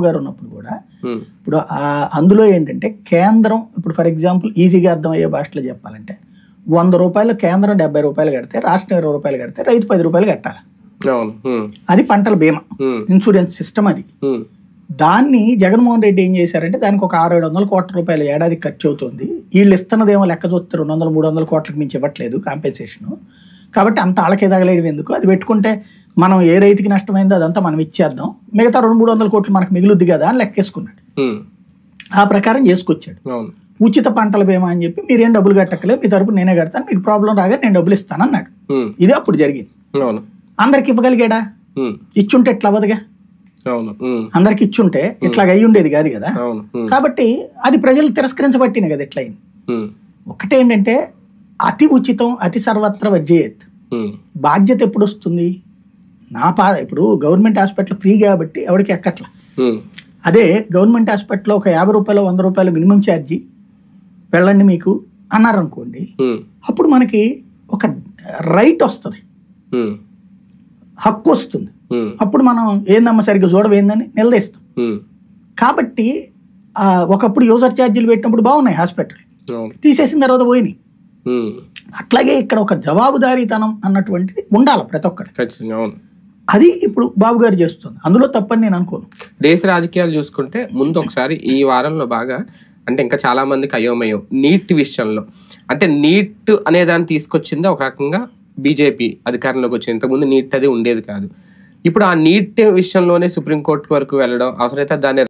గారు ఉన్నప్పుడు కూడా ఇప్పుడు అందులో ఏంటంటే కేంద్రం ఇప్పుడు ఫర్ ఎగ్జాంపుల్ ఈజీగా అర్థమయ్యే భాషలో చెప్పాలంటే 100 రూపాయలు కేంద్రం 70 రూపాయలు కడితే రాష్ట్రం 20 రూపాయలు కడితే రైతు 10 రూపాయలు కట్టాలి. అది పంటల బీమా ఇన్సూరెన్స్ సిస్టమ్. అది దాన్ని జగన్మోహన్ రెడ్డి ఏం చేశారంటే దానికి ఒక 600-700 కోట్ల రూపాయలు ఏడాది ఖర్చు అవుతుంది. వీళ్ళు ఇస్తున్నదేమో లెక్క చూస్తే 200-300 కోట్లకు మించి ఇవ్వట్లేదు కాంపెన్సేషన్. కాబట్టి అంత ఆళ్ళకే తగలేయడం ఎందుకు, అది పెట్టుకుంటే మనం ఏ రైతుకి నష్టమైందో అదంతా మనం ఇచ్చేద్దాం, మిగతా 200-300 కోట్లు మనకు మిగులుద్ది కదా అని లెక్కేసుకున్నాడు. ఆ ప్రకారం చేసుకొచ్చాడు. ఉచిత పంటల బీమా అని చెప్పి మీరేం డబ్బులు కట్టక్కలేదు, మీ తరపు నేనే కడతాను, మీకు ప్రాబ్లం రాగా నేను డబ్బులు ఇస్తాను అన్నాడు. ఇది అప్పుడు జరిగింది. అందరికి ఇవ్వగలిగాడా? ఇచ్చుంటే ఎట్లా అవ్వదుగా, అందరికి ఇచ్చుంటే ఇట్లాగ అయ్యి ఉండేది కాదు కదా. కాబట్టి అది ప్రజలు తిరస్కరించబట్టినే కదా ఎట్లా అయింది. ఒకటేంటంటే అతి ఉచితం అతి సర్వత్ర వజ్జేయత్. బాధ్యత ఎప్పుడు వస్తుంది? ఇప్పుడు గవర్నమెంట్ హాస్పిటల్ ఫ్రీ కాబట్టి ఎవరికి ఎక్కట్లా. అదే గవర్నమెంట్ హాస్పిటల్లో ఒక 50 రూపాయలు 100 రూపాయలు మినిమం ఛార్జీ వెళ్ళండి మీకు అన్నారనుకోండి, అప్పుడు మనకి ఒక రైట్ వస్తుంది, హక్కు వస్తుంది. అప్పుడు మనం ఏందమ్మా సరిగ్గా చూడవేందని నిలదీస్తాం. కాబట్టి ఒకప్పుడు యూజర్ ఛార్జీలు పెట్టినప్పుడు బాగున్నాయి హాస్పిటల్, తీసేసిన తర్వాత పోయినాయి. అట్లాగే ఇక్కడ ఒక జవాబుదారీతనం అన్నటువంటిది ఉండాలి ప్రతి ఒక్కటి. అది ఇప్పుడు బాబు గారు చేస్తుంది, అందులో తప్పని నేను అనుకోను. దేశ రాజకీయాలు చూసుకుంటే ముందు ఒకసారి ఈ వారంలో బాగా అంటే ఇంకా చాలా మందికి అయోమయం నీట్ విషయంలో. అంటే నీట్ అనే దాన్ని తీసుకొచ్చింది ఒక రకంగా బీజేపీ అధికారంలోకి వచ్చింది. ఇంతకుముందు నీట్ అది ఉండేది కాదు. ఇప్పుడు ఆ నీట్ విషయంలోనే సుప్రీంకోర్టు వరకు వెళ్ళడం, అవసరమైతే దాన్ని